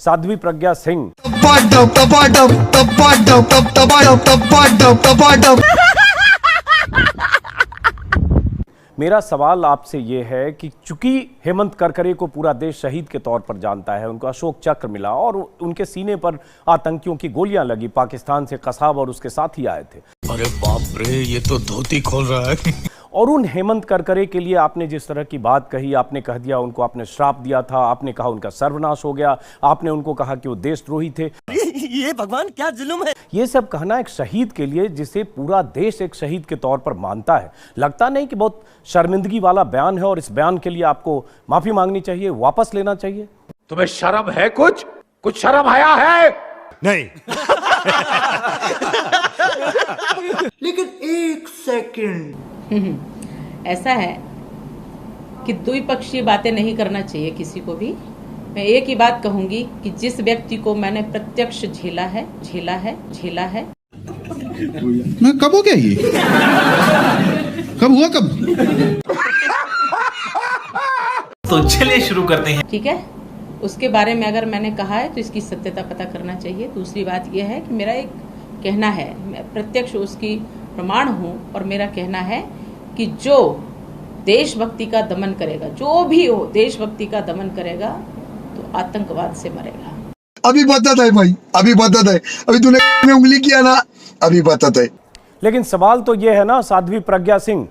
साध्वी प्रज्ञा सिंह। मेरा सवाल आपसे ये है कि चूंकि हेमंत करकरे को पूरा देश शहीद के तौर पर जानता है, उनको अशोक चक्र मिला और उनके सीने पर आतंकियों की गोलियां लगी, पाकिस्तान से कसाब और उसके साथी आए थे। अरे बाप रे, ये तो धोती खोल रहा है। और उन हेमंत करकरे के लिए आपने जिस तरह की बात कही, आपने कह दिया उनको, आपने श्राप दिया था, आपने कहा उनका सर्वनाश हो गया, आपने उनको कहा कि वो देशद्रोही थे। ये भगवान क्या जुल्म है। ये सब कहना एक शहीद के लिए, जिसे पूरा देश एक शहीद के तौर पर मानता है, लगता नहीं कि बहुत शर्मिंदगी वाला बयान है और इस बयान के लिए आपको माफी मांगनी चाहिए, वापस लेना चाहिए? तुम्हें शर्म है? कुछ शर्म आया है? नहीं। लेकिन एक सेकंड, ऐसा है कि द्विपक्षीय बातें नहीं करना चाहिए किसी को भी। मैं एक ही बात कहूंगी कि जिस व्यक्ति को मैंने प्रत्यक्ष झेला है। मैं कब हो गया ये? कब हुआ कब? तो चलिए शुरू करते हैं। ठीक है, उसके बारे में अगर मैंने कहा है तो इसकी सत्यता पता करना चाहिए। दूसरी बात यह है कि मेरा एक कहना है, मैं प्रत्यक्ष उसकी प्रमाण हूं, और मेरा कहना है कि जो देशभक्ति का दमन करेगा, जो भी हो देशभक्ति का दमन करेगा, तो आतंकवाद से मरेगा। अभी बता है भाई, अभी बता है, अभी तूने में उंगली किया ना, अभी बता है। लेकिन सवाल तो यह है ना साध्वी प्रज्ञा सिंह,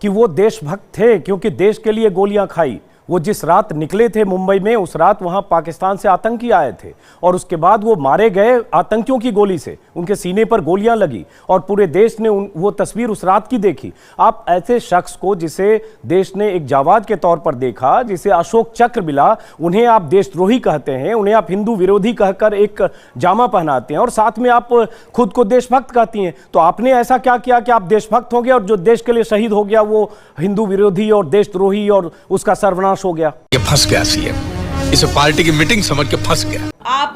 कि वो देशभक्त थे क्योंकि देश के लिए गोलियां खाई। वो जिस रात निकले थे मुंबई में, उस रात वहां पाकिस्तान से आतंकी आए थे और उसके बाद वो मारे गए आतंकियों की गोली से, उनके सीने पर गोलियां लगी और पूरे देश ने वो तस्वीर उस रात की देखी। आप ऐसे शख्स को, जिसे देश ने एक जाबाज के तौर पर देखा, जिसे अशोक चक्र मिला, उन्हें आप देशद्रोही कहते हैं, उन्हें आप हिंदू विरोधी कहकर एक जामा पहनाते हैं और साथ में आप खुद को देशभक्त कहती हैं। तो आपने ऐसा क्या किया कि आप देशभक्त हो गए और जो देश के लिए शहीद हो गया वो हिंदू विरोधी और देशद्रोही और उसका सर्वनाश हो गया? ये फंस गया सीएम, इसे पार्टी की मीटिंग समझ के फंस गया। आप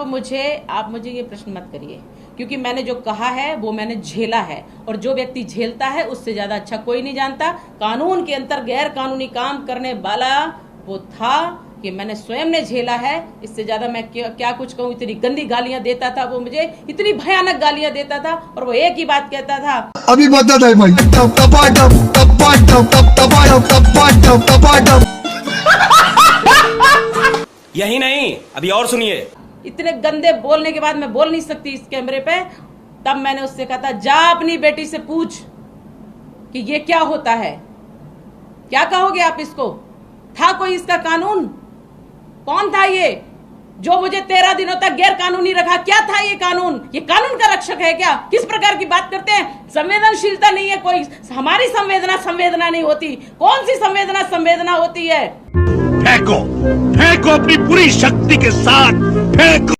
मुझे ये प्रश्न मत करिए, क्योंकि मैंने जो कहा है वो मैंने झेला है, और जो व्यक्ति झेलता है उससे ज्यादा अच्छा कोई नहीं जानता। कानून के अंतर गैर कानूनी काम करने वाला वो था कि मैंने स्वयं ने झेला है। इससे ज्यादा मैं क्या कुछ कहूँ। इतनी गंदी गालियां देता था वो मुझे, इतनी भयानक गालियां देता था, और वो एक ही बात कहता था, अभी बता है भाई। यही नहीं, अभी और सुनिए। इतने गंदे बोलने के बाद मैं बोल नहीं सकती इस कैमरे पे। तब मैंने उससे कहा था, जा अपनी बेटी से पूछ कि ये क्या होता है, क्या कहोगे आप इसको? था कोई इसका कानून? कौन था ये जो मुझे 13 दिनों तक गैर कानूनी रखा? क्या था ये कानून? ये कानून का रक्षक है क्या? किस प्रकार की बात करते हैं? संवेदनशीलता नहीं है कोई? हमारी संवेदना नहीं होती? कौन सी संवेदना होती है? फेंको अपनी पूरी शक्ति के साथ फेंको।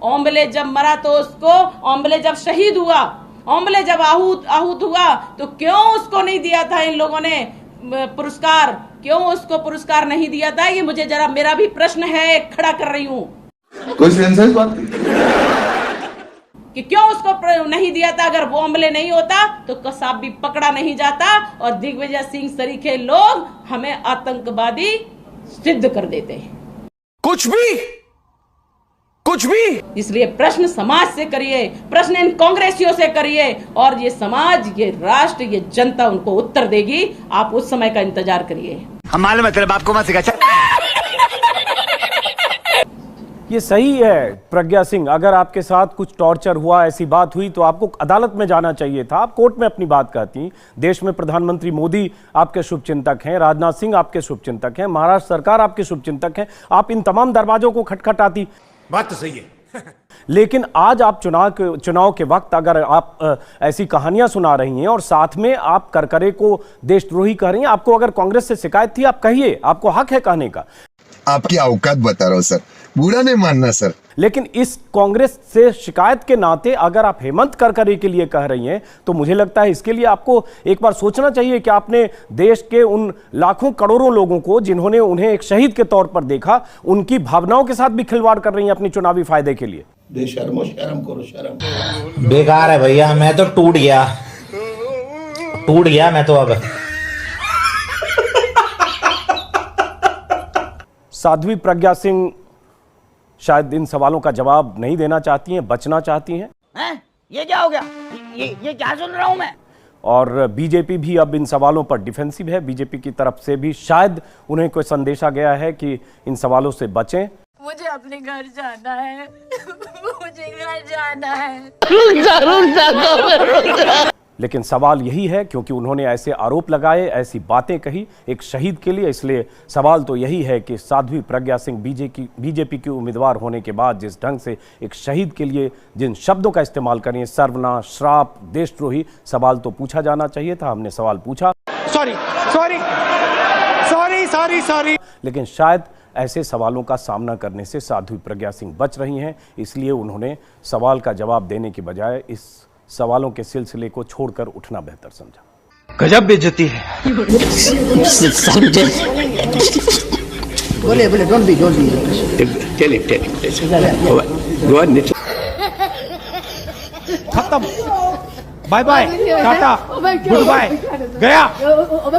ओम्बले जब मरा तो उसको, ओम्बले जब शहीद हुआ, ओम्बले जब आहूत हुआ, तो क्यों उसको नहीं दिया था इन लोगों ने पुरस्कार? क्यों उसको पुरस्कार नहीं दिया था? ये मुझे जरा, मेरा भी प्रश्न है, खड़ा कर रही हूँ। कोई सेंस बात कि क्यों उसको नहीं दिया था? अगर वो ओम्बले नहीं होता तो कसाब भी पकड़ा नहीं जाता और दिग्विजय सिंह सरीखे लोग हमें आतंकवादी सिद्ध कर देते हैं। कुछ भी। इसलिए प्रश्न समाज से करिए, प्रश्न इन कांग्रेसियों से करिए, और ये समाज, ये राष्ट्र, ये जनता उनको उत्तर देगी। आप उस समय का इंतजार करिए। हम मालूम है तेरे बाप को मत सिखा। ये सही है प्रज्ञा सिंह, अगर आपके साथ कुछ टॉर्चर हुआ, ऐसी बात हुई, तो आपको अदालत में जाना चाहिए था। आप कोर्ट में अपनी बात कहती। देश में प्रधानमंत्री मोदी आपके शुभचिंतक हैं, राजनाथ सिंह आपके शुभचिंतक हैं, महाराष्ट्र सरकार आपके शुभचिंतक हैं। आप इन तमाम दरवाजों को खटखटाती। बात तो सही है। लेकिन आज आप चुनाव के वक्त अगर आप ऐसी कहानियां सुना रही हैं और साथ में आप करकरे को देशद्रोही कह रही हैं, आपको अगर कांग्रेस से शिकायत थी, आप कहिए, आपको हक है कहने का। आपकी औकात बता रहा हूँ सर, बुरा नहीं मानना सर। लेकिन इस कांग्रेस से शिकायत के नाते अगर आप हेमंत करकरे के लिए कह रही हैं, तो मुझे लगता है इसके लिए आपको एक बार सोचना चाहिए कि आपने देश के उन लाखों करोड़ों लोगों को, जिन्होंने उन्हें एक शहीद के तौर पर देखा, उनकी भावनाओं के साथ भी खिलवाड़ कर रही हैं अपनी चुनावी फायदे के लिए। बेशर्मो, शर्म करो, शर्म। बेकार है भैया, मैं तो टूट गया मैं तो अब। साध्वी प्रज्ञा सिंह शायद इन सवालों का जवाब नहीं देना चाहती हैं, बचना चाहती हैं। ये क्या हो गया? ये क्या सुन रहा हूं मैं? और बीजेपी भी अब इन सवालों पर डिफेंसिव है। बीजेपी की तरफ से भी शायद उन्हें कोई संदेशा गया है कि इन सवालों से बचें। मुझे अपने घर जाना है। मुझे घर जाना है। लेकिन सवाल यही है, क्योंकि उन्होंने ऐसे आरोप लगाए, ऐसी बातें कही एक शहीद के लिए, इसलिए सवाल तो यही है कि साध्वी प्रज्ञा सिंह बीजेपी की उम्मीदवार होने के बाद जिस ढंग से एक शहीद के लिए जिन शब्दों का इस्तेमाल करें, सर्वनाश, श्राप, देशद्रोही, सवाल तो पूछा जाना चाहिए था। हमने सवाल पूछा, सॉरी, लेकिन शायद ऐसे सवालों का सामना करने से साध्वी प्रज्ञा सिंह बच रही हैं, इसलिए उन्होंने सवाल का जवाब देने के बजाय इस सवालों के सिलसिले को छोड़कर उठना बेहतर समझा। गजब बेइज्जती है। बोले डोंट बी खत्म, bye bye, tata, good bye, गया।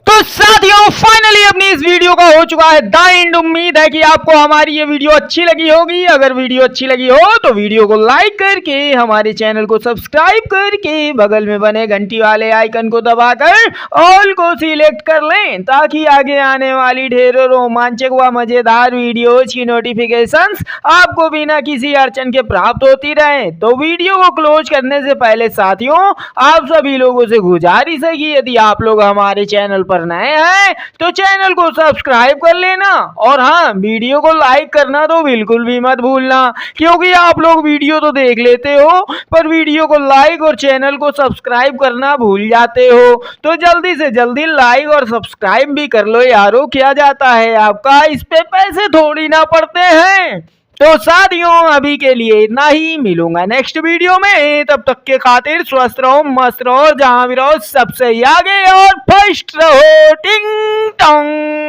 तो साथियों फाइनली अपनी इस वीडियो का हो चुका है द एंड। उम्मीद है कि आपको हमारी ये वीडियो अच्छी लगी होगी। अगर वीडियो अच्छी लगी हो तो वीडियो को लाइक करके हमारे चैनल को सब्सक्राइब करके बगल में बने घंटी वाले आइकन को दबाकर ऑल को सिलेक्ट कर लें, ताकि आगे आने वाली ढेरों रोमांचक व मजेदार वीडियोज की नोटिफिकेशंस आपको बिना किसी अड़चन के प्राप्त होती रहे। तो वीडियो को क्लोज करने से पहले साथियों आप सभी लोगों से गुजारिश है कि यदि आप लोग हमारे चैनल पर नए हैं तो चैनल को सब्सक्राइब कर लेना, और हाँ, वीडियो को लाइक करना तो बिल्कुल भी मत भूलना, क्योंकि आप लोग वीडियो तो देख लेते हो पर वीडियो को लाइक और चैनल को सब्सक्राइब करना भूल जाते हो। तो जल्दी से जल्दी लाइक और सब्सक्राइब भी कर लो यारो, क्या जाता है आपका, इस पे पैसे थोड़ी ना पड़ते हैं। तो साथियों अभी के लिए इतना ही, मिलूंगा नेक्स्ट वीडियो में। तब तक के खातिर स्वस्थ रहो, मस्त रहो, जहां भी रहो सबसे आगे और फर्स्ट रहो। टिंग टोंग।